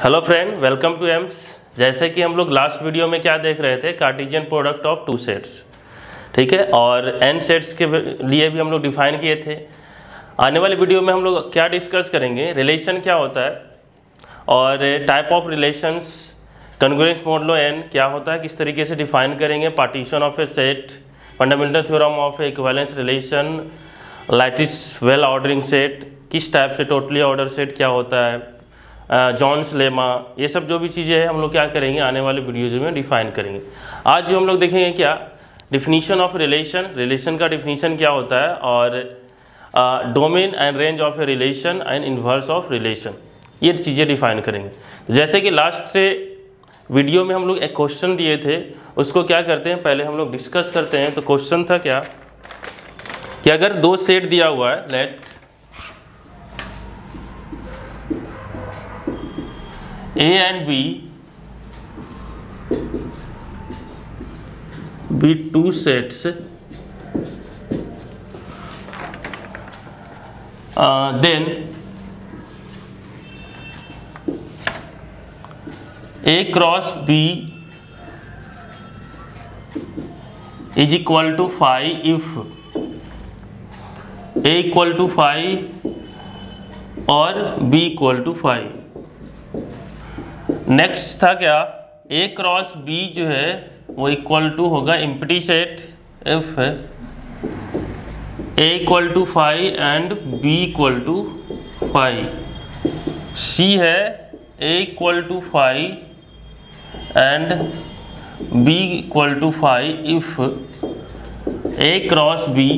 Hello friend, welcome to AIIMS. जैसे कि हम लोग लास्ट वीडियो में क्या देख रहे थे, Cartesian product of two sets, ठीक है, और एन सेट्स के लिए भी हम लोग डिफाइन किए थे। आने वाले वीडियो में हम लोग क्या डिस्कस करेंगे, रिलेशन क्या होता है और type of relations, congruence modulo n क्या होता है, किस तरीके से डिफाइन करेंगे, partition of a set, fundamental theorem of equivalence relation, lattice well ordering set, किस टाइप से टोटली ऑर्डर सेट क्या होता है, जॉन्स लेमा, ये सब जो भी चीज़ें हैं हम लोग क्या करेंगे आने वाले वीडियोज़ में डिफाइन करेंगे। आज जो हम लोग देखेंगे क्या, डिफिनीशन ऑफ रिलेशन, रिलेशन का डिफिनीशन क्या होता है, और domain and range of a relation and inverse of relation, ये चीज़ें डिफाइन करेंगे। तो जैसे कि लास्ट वीडियो में हम लोग एक क्वेश्चन दिए थे, उसको क्या करते हैं पहले हम लोग डिस्कस करते हैं। तो क्वेश्चन था क्या कि अगर दो सेट दिया हुआ है, let A and B be two sets, then A cross B is equal to phi if A equal to phi और B equal to phi। Next था क्या, A क्रॉस B जो है वो इक्वल टू होगा empty set if A equal to phi and B equal to phi. C है A equal to phi and B equal to phi if A cross B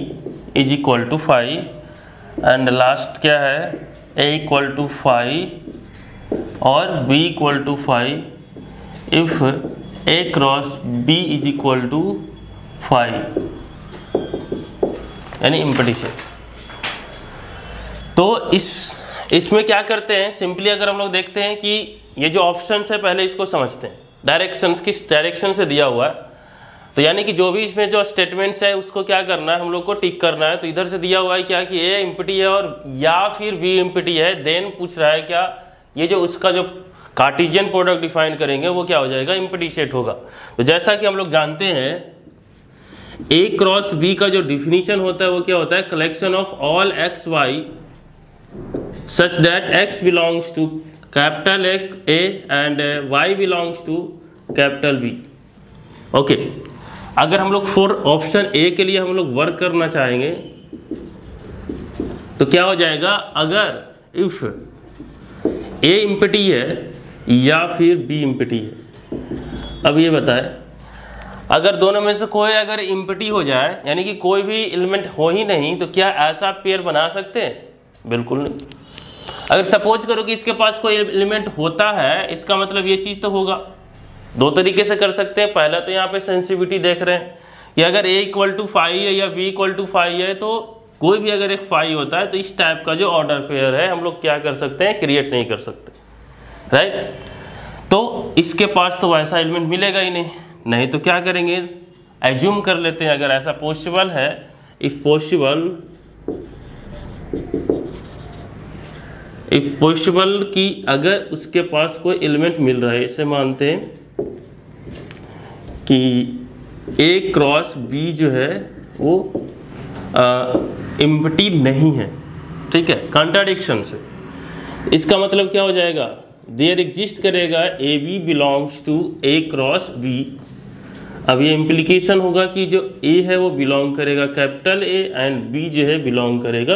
is equal to phi. And last क्या है, A equal to phi और B equal to five if A cross B is equal to five, यानी empty set. तो इसमें क्या करते हैं, simply अगर हम लोग देखते हैं कि ये जो ऑप्शंस है पहले इसको समझते हैं, डायरेक्शंस किस डायरेक्शन से दिया हुआ है। तो यानी कि जो भी इसमें जो स्टेटमेंट्स है उसको क्या करना है, हम लोग को टिक करना है। तो इधर से दिया हुआ है क्या कि A इम्पटी है और या फिर B इम्पटी है, देन पूछ रहा है क्या, ये जो उसका जो कार्टेशियन प्रोडक्ट डिफाइन करेंगे वो क्या हो जाएगा, इम्पटी सेट होगा। तो जैसा कि हम लोग जानते हैं A क्रॉस B का जो डिफिनीशन होता है वो क्या होता है, collection of all X Y such that x belongs to capital A and y belongs to capital B। Okay, अगर हम लोग फॉर ऑप्शन A के लिए हम लोग वर्क करना चाहेंगे तो क्या हो जाएगा, अगर इफ A इम्पटी है या फिर B इम्पटी है। अब ये बताए, अगर दोनों में से कोई अगर इम्पटी हो जाए, यानी कि कोई भी एलिमेंट हो ही नहीं, तो क्या ऐसा पेयर बना सकते हैं? बिल्कुल नहीं। अगर सपोज करो कि इसके पास कोई एलिमेंट होता है, इसका मतलब ये चीज़ तो होगा। दो तरीके से कर सकते हैं। पहला तो यहाँ पे सेंसिटिविटी देख रहे हैं कि अगर A इक्वल टू फाइव है या B इक्वल टू फाइव है, तो कोई भी अगर एक फाई होता है तो इस टाइप का जो ऑर्डर पेयर है हम लोग क्या कर सकते हैं, क्रिएट नहीं कर सकते, राइट। तो इसके पास तो वैसा एलिमेंट मिलेगा ही नहीं तो क्या करेंगे, एज्यूम कर लेते हैं अगर ऐसा पॉसिबल है, इफ पॉसिबल कि अगर उसके पास कोई एलिमेंट मिल रहा है, इसे मानते हैं कि A क्रॉस B जो है वो इम्पटी नहीं है, ठीक है, कॉन्ट्राडिक्शन से। इसका मतलब क्या हो जाएगा, देयर एग्जिस्ट करेगा AB belongs to A cross B। अब ये इम्प्लीकेशन होगा कि जो A है वो बिलोंग करेगा कैपिटल A एंड B जो है बिलोंग करेगा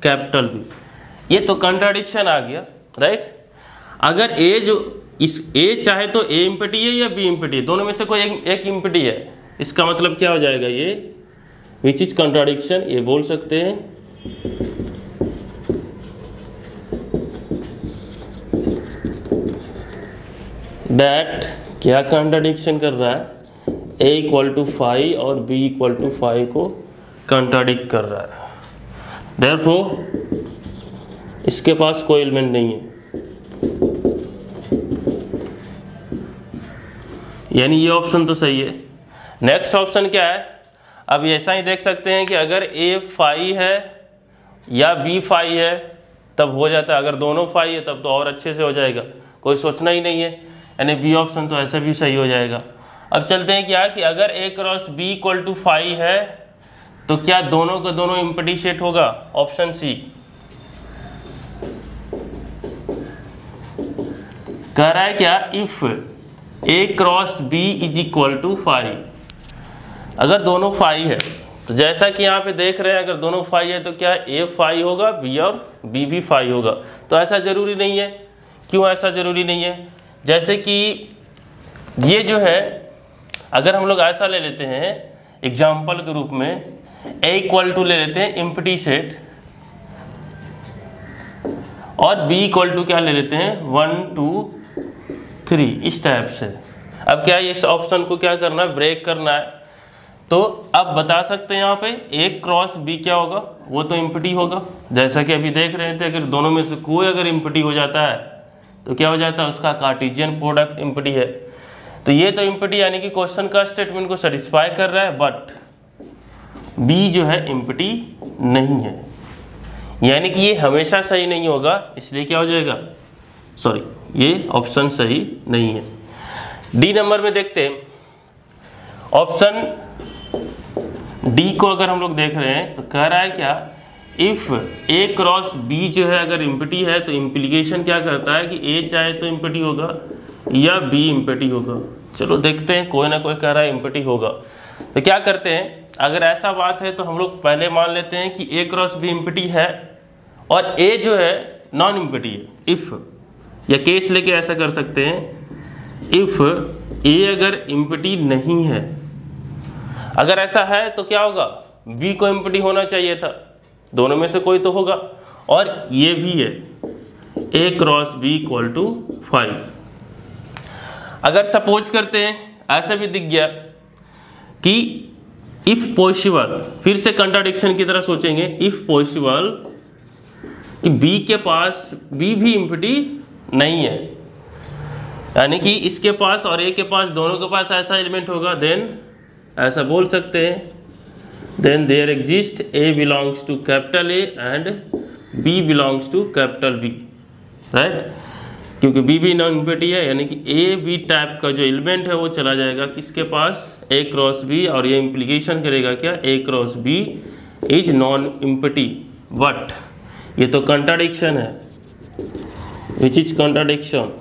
कैपिटल B। ये तो कॉन्ट्राडिक्शन आ गया, राइट। अगर A जो इस A चाहे तो A इम्पटी है या B इम्पटी है, दोनों में से कोई एक इम्पटी है, इसका मतलब क्या हो जाएगा, ये विच इज कॉन्ट्राडिक्शन, ये बोल सकते हैं। दैट क्या कॉन्ट्राडिक्शन कर रहा है, A इक्वल टू फाइव और B इक्वल टू फाइव को कॉन्ट्राडिक्ट कर रहा है। देयरफॉर इसके पास कोई एलिमेंट नहीं है, यानी ये ऑप्शन तो सही है। नेक्स्ट ऑप्शन क्या है, अब ऐसा ही देख सकते हैं कि अगर A फाई है या B फाई है तब हो जाता है, अगर दोनों फाई है तब तो और अच्छे से हो जाएगा। कोई सोचना ही नहीं है, यानी बी ऑप्शन तो ऐसे भी सही हो जाएगा। अब चलते हैं क्या कि अगर A cross B equal to 5 है तो क्या दोनों का दोनों एम्प्टी सेट होगा? Option C. कह रहा है क्या, if A cross B is equal to 5, अगर दोनों 5 है तो जैसा कि यहाँ पे देख रहे हैं अगर दोनों 5 है तो क्या A 5 होगा B और B भी 5 होगा? तो ऐसा जरूरी नहीं है। क्यों ऐसा जरूरी नहीं है? जैसे कि ये जो है अगर हम लोग ऐसा ले लेते हैं एग्जाम्पल के रूप में, A इक्वल टू ले लेते हैं एम्प्टी सेट और B इक्वल टू क्या ले लेते हैं 1 2 3, इस टाइप से। अब क्या इस ऑप्शन को क्या करना है, ब्रेक करना है। तो अब बता सकते हैं यहाँ पे A क्रॉस B क्या होगा, वो तो एम्प्टी होगा। जैसा कि अभी देख रहे थे अगर दोनों में से कोई अगर एम्प्टी हो जाता है तो क्या हो जाता है, उसका कार्टेशियन प्रोडक्ट एम्प्टी है। तो ये तो एम्प्टी यानी कि क्वेश्चन का स्टेटमेंट को सेटिस्फाई कर रहा है, बट B जो है एम्प्टी नहीं है, यानी कि ये हमेशा सही नहीं होगा। इसलिए क्या हो जाएगा, सॉरी ये ऑप्शन सही नहीं है। डी नंबर में देखते हैं, ऑप्शन डी को अगर हम लोग देख रहे हैं तो कह रहा है क्या, इफ A क्रॉस B जो है अगर एम्प्टी है तो इम्प्लीकेशन क्या करता है कि A चाहे तो एम्प्टी होगा या B एम्प्टी होगा। चलो देखते हैं, कोई ना कोई कह रहा है एम्प्टी होगा। तो क्या करते हैं, अगर ऐसा बात है तो हम लोग पहले मान लेते हैं कि A क्रॉस B एम्प्टी है और A जो है नॉन एम्प्टी है। इफ या केस लेके ऐसा कर सकते हैं, इफ A अगर एम्प्टी नहीं है, अगर ऐसा है तो क्या होगा, B को एम्प्टी होना चाहिए था, दोनों में से कोई तो होगा। और ये भी है A cross B equal to 5। अगर सपोज करते हैं ऐसा भी दिख गया कि इफ पॉसिबल, फिर से कंट्राडिक्शन की तरह सोचेंगे, इफ पॉसिबल कि B के पास B भी एम्प्टी नहीं है, यानी कि इसके पास और A के पास दोनों के पास ऐसा एलिमेंट होगा, देन ऐसा बोल सकते हैं, then there exist A belongs to capital A and B belongs to capital B, right. क्योंकि B भी नॉन एम्प्टी है, यानी कि A B टाइप का जो एलिमेंट है वो चला जाएगा किसके पास, A क्रॉस B, और ये इम्प्लीकेशन करेगा क्या, A cross B is non empty. But ये तो कंट्राडिक्शन है, which is contradiction,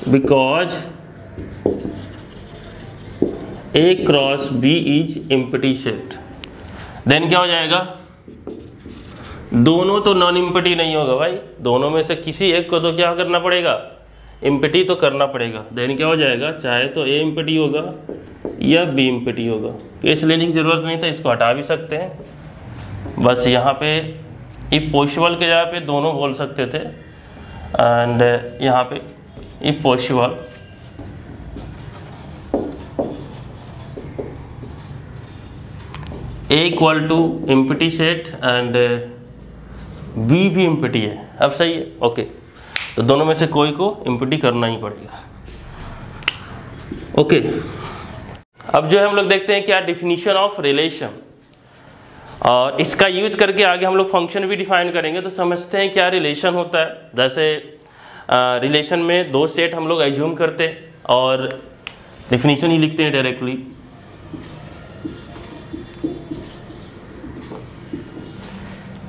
because A cross B is empty set. Then क्या हो जाएगा, दोनों तो नॉन एम्प्टी नहीं होगा भाई, दोनों में से किसी एक को तो क्या करना पड़ेगा, एम्प्टी तो करना पड़ेगा। देन क्या हो जाएगा, चाहे तो A एम्प्टी होगा या B एम्प्टी होगा। केस लेने की जरूरत नहीं था, इसको हटा भी सकते हैं। बस यहाँ पे इफ पॉसिबल के जगह पे दोनों बोल सकते थे, एंड यहाँ पे if possible A equal to empty set and B भी एम्प्टी है। अब सही है, ओके। तो दोनों में से कोई को एम्प्टी करना ही पड़ेगा, ओके। अब जो है हम लोग देखते हैं क्या डिफिनीशन ऑफ रिलेशन, और इसका यूज करके आगे हम लोग फंक्शन भी डिफाइन करेंगे। तो समझते हैं क्या रिलेशन होता है। जैसे रिलेशन में दो सेट हम लोग एज्यूम करते हैं और डिफिनीशन ही लिखते हैं डायरेक्टली।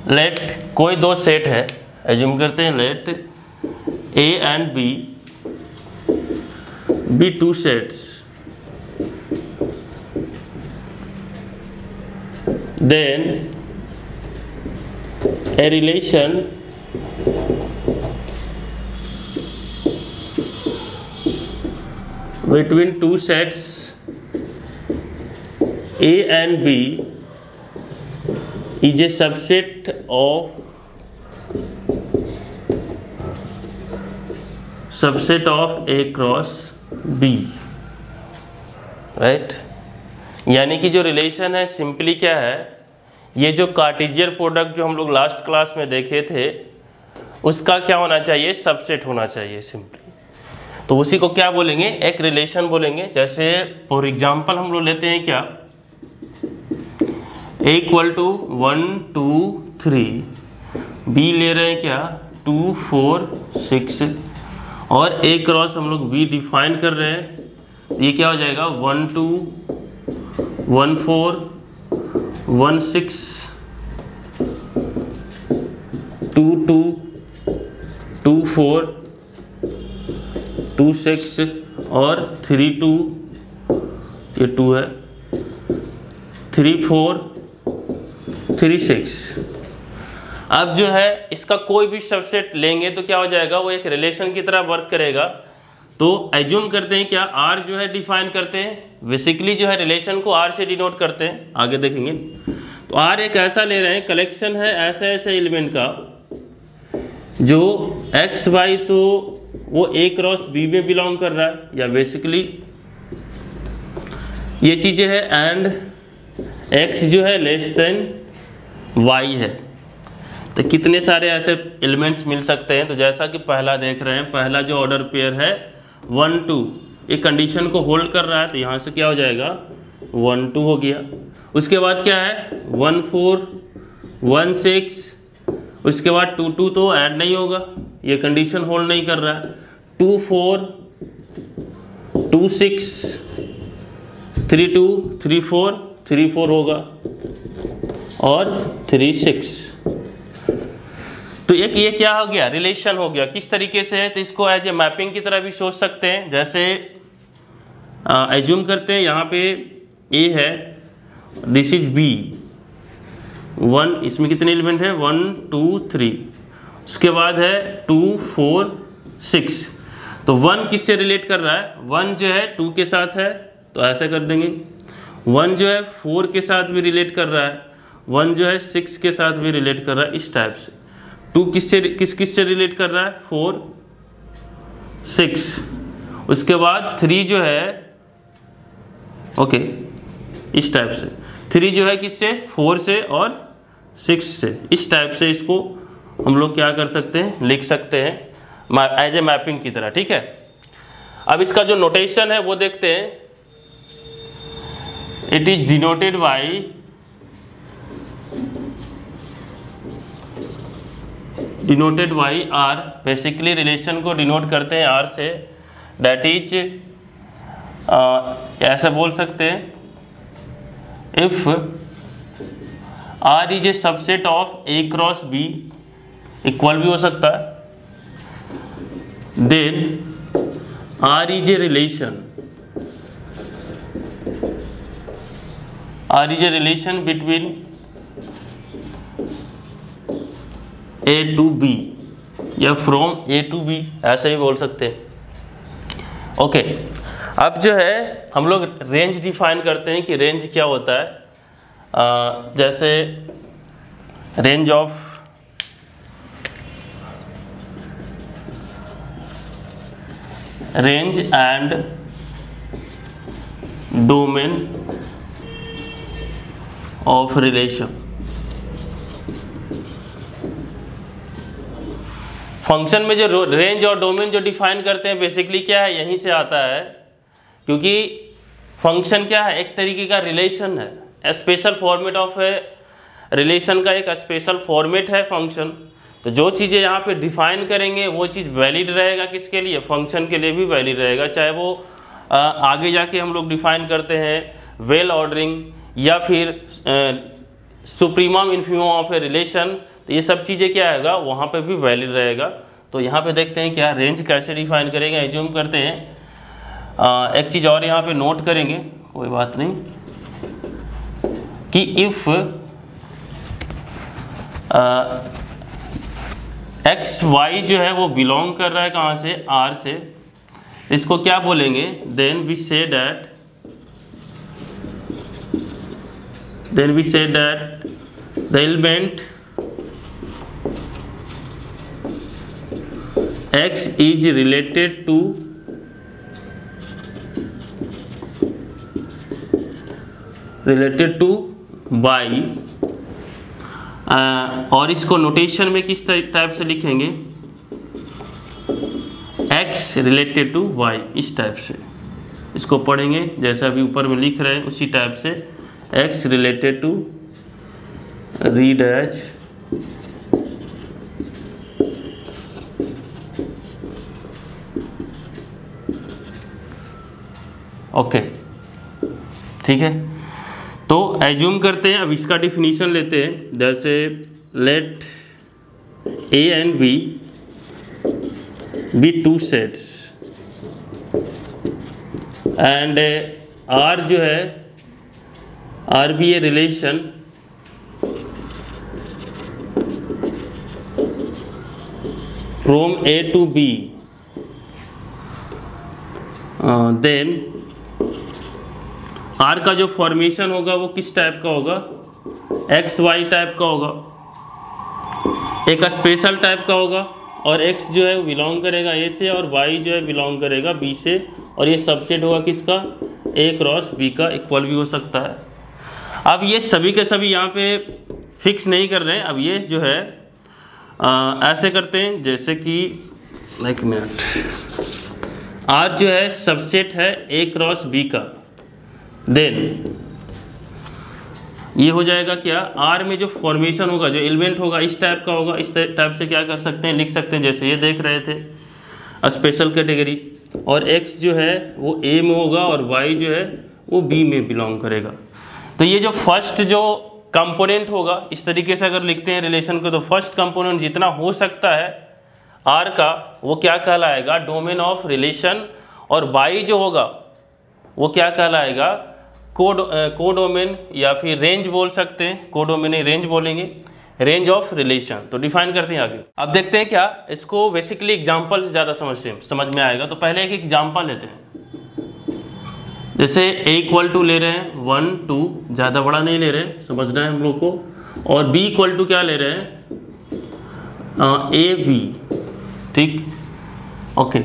लेट कोई दो सेट है, एज्यूम करते हैं let A and B be two sets, then a relation between two sets A and B is a subset of A cross B, right. यानी कि जो रिलेशन है सिंपली क्या है, ये जो कार्टेशियन प्रोडक्ट जो हम लोग लास्ट क्लास में देखे थे उसका क्या होना चाहिए, सबसेट होना चाहिए सिंपली। तो उसी को क्या बोलेंगे, एक रिलेशन बोलेंगे। जैसे फॉर एग्जांपल हम लोग लेते हैं क्या, A इक्वल टू 1 2 3 बी ले रहे हैं क्या 2 4 6 और ए क्रॉस हम लोग बी डिफाइन कर रहे हैं, ये क्या हो जाएगा 1 2 1 4 1 6 2 2 2 4 2 6 और 3 2, ये 2 है 3 4 3 6। अब जो है इसका कोई भी सबसेट लेंगे तो क्या हो जाएगा, वो एक रिलेशन की तरह वर्क करेगा। तो एज्यूम करते हैं क्या R जो है डिफाइन करते हैं, बेसिकली जो है रिलेशन को R से डिनोट करते हैं, आगे देखेंगे। तो R एक ऐसा ले रहे हैं, कलेक्शन है ऐसे ऐसे एलिमेंट का जो x y तो वो A क्रॉस B में बिलोंग कर रहा है, या बेसिकली ये चीजें है, एंड x जो है लेस देन y है। तो कितने सारे ऐसे एलिमेंट्स मिल सकते हैं। तो जैसा कि पहला देख रहे हैं, पहला जो ऑर्डर पेयर है 1 2, ये कंडीशन को होल्ड कर रहा है, तो यहाँ से क्या हो जाएगा 1 2 हो गया। उसके बाद क्या है 1 4 1 6, उसके बाद 2 2 तो ऐड नहीं होगा, ये कंडीशन होल्ड नहीं कर रहा है। 2 4 2 6 3 2 3 4 3 4 होगा और 3 6। तो एक ये क्या हो गया, रिलेशन हो गया। किस तरीके से है, तो इसको एज ए मैपिंग की तरह भी सोच सकते हैं। जैसे एज्यूम करते हैं यहाँ पे A है, दिस इज B 1, इसमें कितने एलिमेंट है 1 2 3, उसके बाद है 2 4 6। तो 1 किससे रिलेट कर रहा है, 1 जो है 2 के साथ है, तो ऐसा कर देंगे। 1 जो है 4 के साथ भी रिलेट कर रहा है, 1 जो है 6 के साथ भी रिलेट कर रहा है, इस टाइप से। 2 किससे रिलेट कर रहा है 4 6, उसके बाद 3 जो है ओके इस टाइप से, 3 जो है किससे 4 से और 6 से, इस टाइप से इसको हम लोग क्या कर सकते हैं, लिख सकते हैं एज ए मैपिंग की तरह। ठीक है, अब इसका जो नोटेशन है वो देखते हैं। It is denoted by R, basically relation को डिनोट करते हैं R से। दैट इज ऐसा बोल सकते हैं, if R is a subset of A cross B, equal भी हो सकता है, then R is a relation between A to B या फ्रॉम A to B, ऐसे ही बोल सकते हैं। ओके, अब जो है हम लोग रेंज डिफाइन करते हैं कि रेंज क्या होता है। जैसे range and domain of relation. Function में जो रेंज और डोमेन जो डिफाइन करते हैं, बेसिकली क्या है, यहीं से आता है, क्योंकि फंक्शन क्या है, एक तरीके का रिलेशन है, स्पेशल फॉर्मेट ऑफ है रिलेशन का, एक स्पेशल फॉर्मेट है फंक्शन। तो जो चीज़ें यहाँ पे डिफाइन करेंगे वो चीज़ वैलिड रहेगा, किसके लिए, फंक्शन के लिए भी वैलिड रहेगा, चाहे वो आगे जाके हम लोग डिफाइन करते हैं वेल ऑर्डरिंग या फिर supremum infimum of a relation, तो ये सब चीज़ें क्या आएगा वहाँ पे भी वैलिड रहेगा। तो यहाँ पे देखते हैं क्या रेंज कैसे डिफाइन करेंगे। एज्यूम करते हैं एक चीज़ और यहाँ पे नोट करेंगे, कोई बात नहीं, कि इफ़ एक्स वाई जो है वो बिलोंग कर रहा है कहाँ से, R से, इसको क्या बोलेंगे, then we say that the element X is related to Y, और इसको नोटेशन में किस टाइप से लिखेंगे, X रिलेटेड टू Y, इस टाइप से इसको पढ़ेंगे, जैसा अभी ऊपर में लिख रहे हैं उसी टाइप से, X related to read as okay ठीक है, तो एज्यूम करते हैं, अब इसका डिफिनीशन लेते हैं। जैसे let A and B be two sets and R जो है R be a relation from A to B, then R का जो फॉर्मेशन होगा वो किस टाइप का होगा, एक्स वाई टाइप का होगा, एक स्पेशल टाइप का होगा, और एक्स जो है वो बिलोंग करेगा ए से और वाई जो है बिलोंग करेगा बी से, और ये सबसेट होगा किसका, ए क्रॉस बी का, इक्वल भी हो सकता है। अब ये सभी के सभी यहाँ पे फिक्स नहीं कर रहे हैं, अब ये जो है ऐसे करते हैं जैसे कि एक मिनट, आर जो है सबसेट है ए क्रॉस बी का, देन ये हो जाएगा क्या, आर में जो फॉर्मेशन होगा, जो एलिमेंट होगा इस टाइप का होगा, इस टाइप से क्या कर सकते हैं, लिख सकते हैं जैसे ये देख रहे थे स्पेशल कैटेगरी, और एक्स जो है वो ए में होगा और वाई जो है वो बी में बिलोंग करेगा। तो ये जो फर्स्ट जो कंपोनेंट होगा, इस तरीके से अगर लिखते हैं रिलेशन को, तो फर्स्ट कंपोनेंट जितना हो सकता है आर का वो क्या कहलाएगा, डोमेन ऑफ रिलेशन, और वाई जो होगा वो क्या कहलाएगा, कोडोमेन या फिर रेंज बोल सकते हैं, कोडोमेन रेंज बोलेंगे, रेंज ऑफ रिलेशन। तो डिफाइन करते हैं आगे। अब देखते हैं क्या इसको बेसिकली एग्जांपल से ज़्यादा समझ में आएगा। तो पहले एक एग्जांपल लेते हैं, जैसे ए इक्वल टू ले रहे हैं 1 2, ज़्यादा बड़ा नहीं ले रहे हैं, समझना है हम लोग को, और बी इक्वल टू क्या ले रहे हैं, ए बी, ठीक ओके,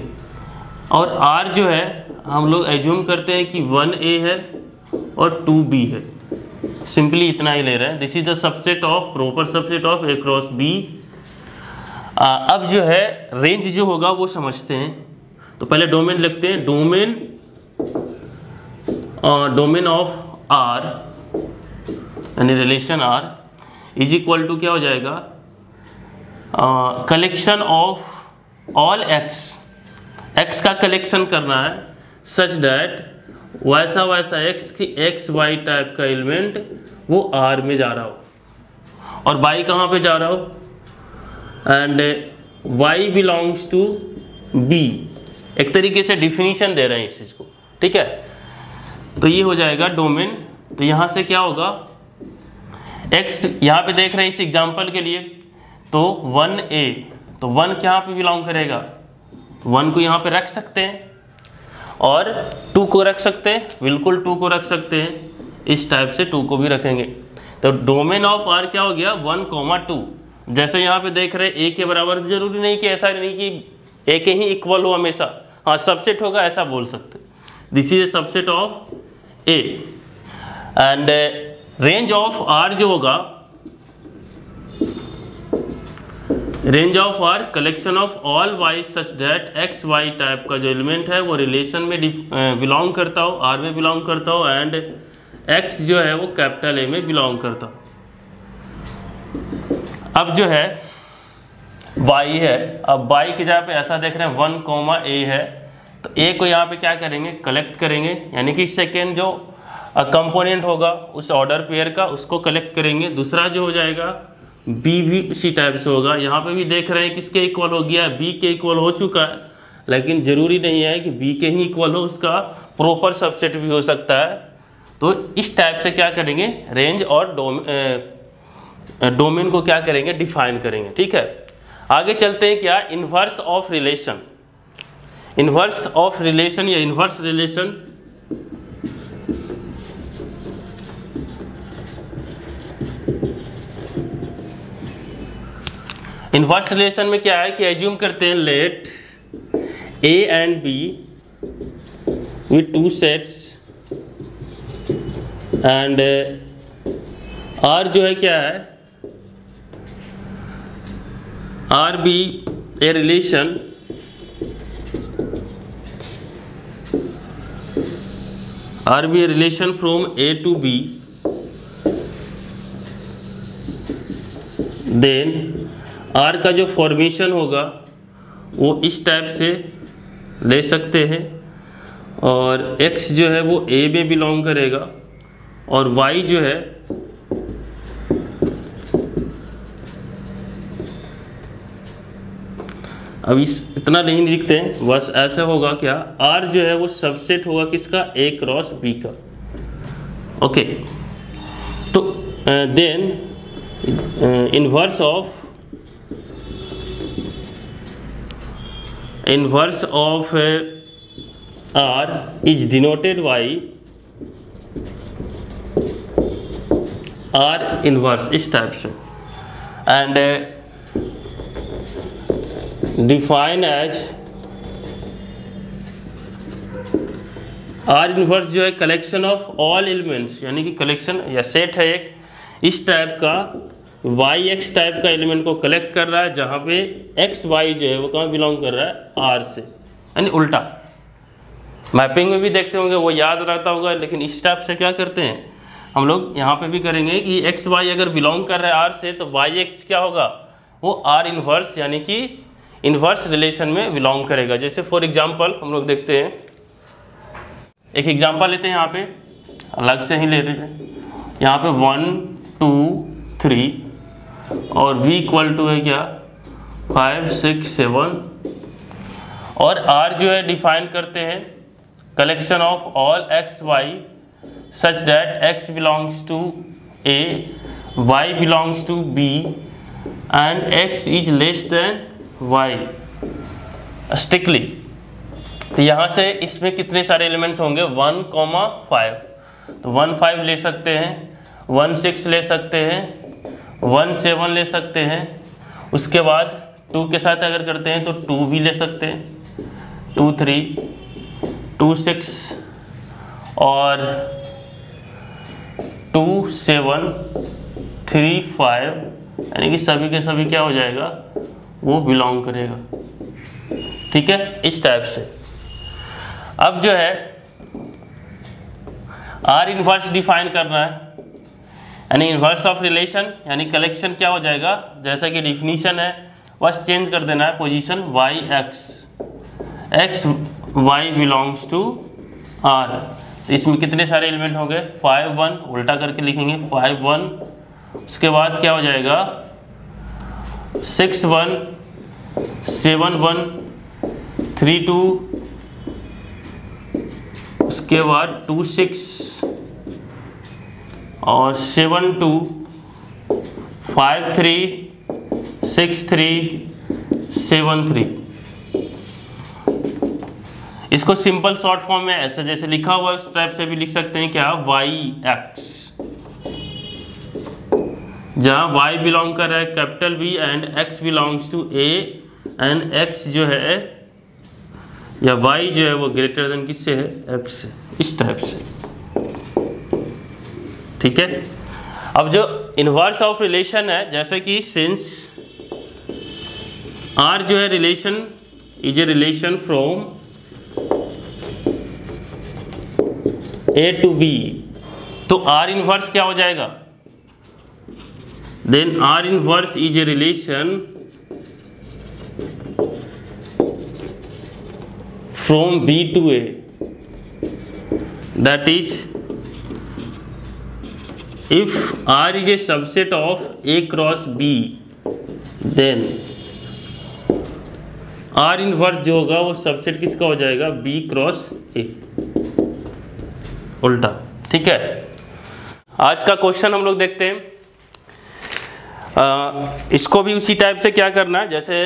और आर जो है हम लोग एज्यूम करते हैं कि 1A है और 2B है, सिंपली इतना ही ले रहे हैं। This is the subset of, proper subset of A cross B. अब जो है रेंज जो होगा वो समझते हैं। तो पहले डोमेन लिखते हैं, डोमेन ऑफ आर यानी relation R is equal to क्या हो जाएगा, collection of all X, X का कलेक्शन करना है सच डैट वैसा वैसा एक्स की एक्स वाई टाइप का एलिमेंट वो आर में जा रहा हो, और वाई कहाँ पे जा रहा हो, and Y belongs to B. एक तरीके से डिफिनीशन दे रहे हैं इस चीज़ को, ठीक है। तो ये हो जाएगा डोमेन। तो यहाँ से क्या होगा, एक्स यहाँ पे देख रहे हैं इस एग्जाम्पल के लिए, तो 1A, तो 1 कहाँ पे बिलोंग करेगा, 1 को यहाँ पे रख सकते हैं और 2 को रख सकते हैं, बिल्कुल 2 को रख सकते हैं, इस टाइप से 2 को भी रखेंगे। तो डोमेन ऑफ आर क्या हो गया, 1, 2। जैसे यहाँ पे देख रहे हैं ए के बराबर, जरूरी नहीं कि ऐसा नहीं कि ए के ही इक्वल हो हमेशा, हाँ सबसेट होगा ऐसा बोल सकते। This is a subset of A, and range of R जो होगा, range of R collection of all Y such that X Y type का जो एलिमेंट है वो रिलेशन में बिलोंग करता हो, आर में बिलोंग करता हो, एंड एक्स जो है वो कैपिटल ए में बिलोंग करता हो। अब जो है वाई है, अब वाई की जगह पे ऐसा देख रहे हैं 1, A है, तो ए को यहाँ पे क्या करेंगे, कलेक्ट करेंगे, यानी कि सेकेंड जो कंपोनेंट होगा उस ऑर्डर पेयर का उसको कलेक्ट करेंगे। दूसरा जो हो जाएगा बी भी उसी टाइप से होगा। यहाँ पे भी देख रहे हैं किसके इक्वल हो गया, बी के इक्वल हो चुका है, लेकिन जरूरी नहीं है कि बी के ही इक्वल हो, उसका प्रॉपर सबसेट भी हो सकता है। तो इस टाइप से क्या करेंगे, रेंज और डोमेन को क्या करेंगे, डिफाइन करेंगे, ठीक है। आगे चलते हैं क्या, inverse of relation. Inverse of relation या इन्वर्स रिलेशन, इन्वर्स रिलेशन में क्या है कि एज्यूम करते हैं let A and B with 2 sets and R जो है क्या है, R be a relation R be a relation from A to B, then R का जो फॉर्मेशन होगा वो इस टाइप से ले सकते हैं, और x जो है वो A में बिलोंग करेगा और y जो है अब इतना नहीं लिखते हैं, बस ऐसे होगा क्या, R जो है वो सबसेट होगा किसका, A क्रॉस B का। ओके, तो then inverse of R is denoted by R inverse, इस टाइप से, and define as R inverse जो है कलेक्शन ऑफ ऑल एलिमेंट्स, यानी कि कलेक्शन या सेट है एक इस टाइप का YX टाइप का एलिमेंट को कलेक्ट कर रहा है, जहाँ पे XY जो है वो कहाँ बिलोंग कर रहा है, R से, यानी उल्टा। मैपिंग में भी देखते होंगे, वो याद रहता होगा, लेकिन इस टाइप से क्या करते हैं हम लोग यहाँ पे भी करेंगे कि XY अगर बिलोंग कर रहा है R से तो YX क्या होगा, वो R इनवर्स यानी कि इनवर्स रिलेशन में बिलोंग करेगा। जैसे फॉर एग्जांपल हम लोग देखते हैं, एक एग्जांपल लेते हैं, यहाँ पे अलग से ही ले रहे हैं, यहाँ पे 1 2 3 और V इक्वल टू है क्या 5 6 7 और R जो है डिफाइन करते हैं collection of all XY such that X belongs to A, Y belongs to B and X is less than Y strictly. तो यहाँ से इसमें कितने सारे एलिमेंट्स होंगे, 1,5, तो 1 5 ले सकते हैं, 1 6 ले सकते हैं, 1 7 ले सकते हैं, उसके बाद 2 के साथ अगर करते हैं तो 2 भी ले सकते हैं, 2 3 2 6 और 2 7 3 5, यानी कि सभी के सभी क्या हो जाएगा, वो बिलोंग करेगा। ठीक है, इस टाइप से। अब जो है R इनवर्स डिफाइन करना है, यानी इनवर्स ऑफ रिलेशन, यानी कलेक्शन क्या हो जाएगा, जैसा कि डिफिनीशन है बस चेंज कर देना है position, YX Y belongs to R। तो इसमें कितने सारे एलिमेंट हो गए, 5 1, उल्टा करके लिखेंगे 5 1, उसके बाद क्या हो जाएगा 6 1 7 1 3 2, उसके बाद 2 6 और 7 2 5 3 6 3 7 3। इसको सिंपल शॉर्ट फॉर्म में ऐसे जैसे लिखा हुआ है उस टाइप से भी लिख सकते हैं, क्या YX, जहाँ Y बिलोंग कर रहा है capital B and X belongs to A and X जो है या Y जो है वो ग्रेटर देन किससे है, X से, इस टाइप से। ठीक है, अब जो इनवर्स ऑफ रिलेशन है, जैसे कि सिंस R जो है relation is a relation from A to B, तो R इनवर्स क्या हो जाएगा, then R inverse is a relation from B to A, that is if R is a subset of A cross B, then R inverse जो होगा वो subset किसका हो जाएगा, B क्रॉस A, उल्टा। ठीक है, आज का क्वेश्चन हम लोग देखते हैं। इसको भी उसी टाइप से क्या करना है, जैसे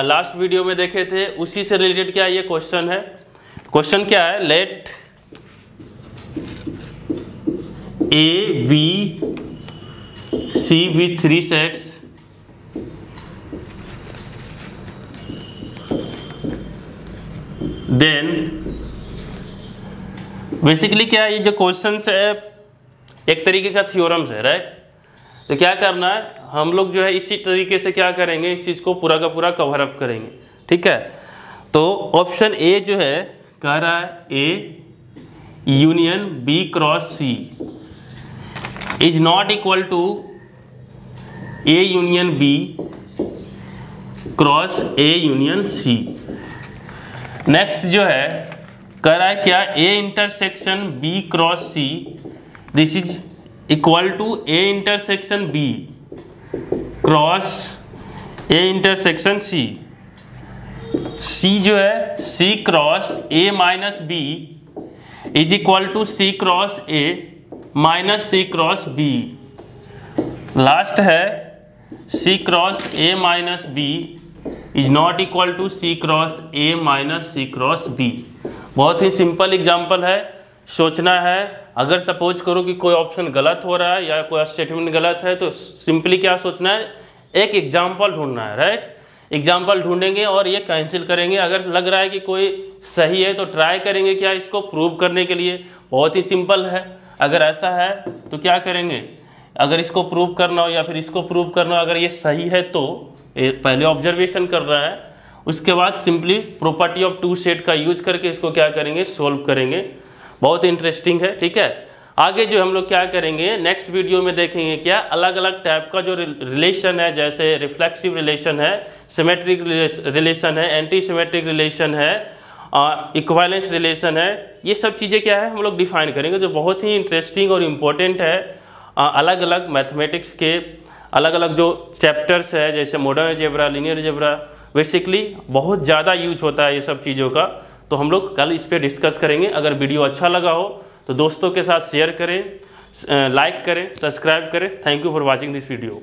लास्ट वीडियो में देखे थे उसी से रिलेटेड क्या ये क्वेश्चन है। क्वेश्चन क्या है, let A B C with 3 sets देन बेसिकली क्या है, ये जो क्वेश्चन है एक तरीके का थ्योरम्स है, राइट। तो क्या करना है, हम लोग जो है इसी तरीके से क्या करेंगे, इस चीज़ को पूरा का पूरा कवर अप करेंगे। ठीक है, तो ऑप्शन ए जो है कह रहा है A union B cross C is not equal to A union B cross A union C. Next जो है कह रहा है क्या, A intersection B cross C this is equal to A intersection B cross A intersection C. C जो है C cross A minus B is equal to C cross A minus C cross B. Last है C cross A minus B is not equal to C cross A minus C cross B. बहुत ही simple example है, सोचना है। अगर suppose करो कि कोई ऑप्शन गलत हो रहा है या कोई स्टेटमेंट गलत है तो सिंपली क्या सोचना है, एक एग्जाम्पल ढूंढना है, राइट। एग्जाम्पल ढूंढेंगे और ये कैंसिल करेंगे। अगर लग रहा है कि कोई सही है तो ट्राई करेंगे क्या इसको प्रूव करने के लिए। बहुत ही सिंपल है। अगर ऐसा है तो क्या करेंगे, अगर इसको प्रूव करना हो या फिर इसको प्रूव करना हो, अगर ये सही है तो पहले ऑब्जर्वेशन कर रहा है, उसके बाद simply property of two set का यूज करके इसको क्या करेंगे, सोल्व करेंगे। बहुत इंटरेस्टिंग है, ठीक है। आगे जो हम लोग क्या करेंगे नेक्स्ट वीडियो में देखेंगे क्या, अलग अलग टाइप का जो रिलेशन है, जैसे रिफ्लेक्सिव रिलेशन है, सिमेट्रिक रिलेशन है, एंटी सिमेट्रिक रिलेशन है, इक्विवेलेंस रिलेशन है। ये सब चीज़ें क्या है हम लोग डिफाइन करेंगे, जो बहुत ही इंटरेस्टिंग और इम्पोर्टेंट है। अलग अलग मैथमेटिक्स के अलग अलग जो चैप्टर्स है, जैसे modern algebra, linear algebra, basically बहुत ज़्यादा यूज होता है ये सब चीज़ों का। तो हम लोग कल इस पर डिस्कस करेंगे। अगर वीडियो अच्छा लगा हो तो दोस्तों के साथ शेयर करें, लाइक करें, सब्सक्राइब करें। Thank you for watching this video.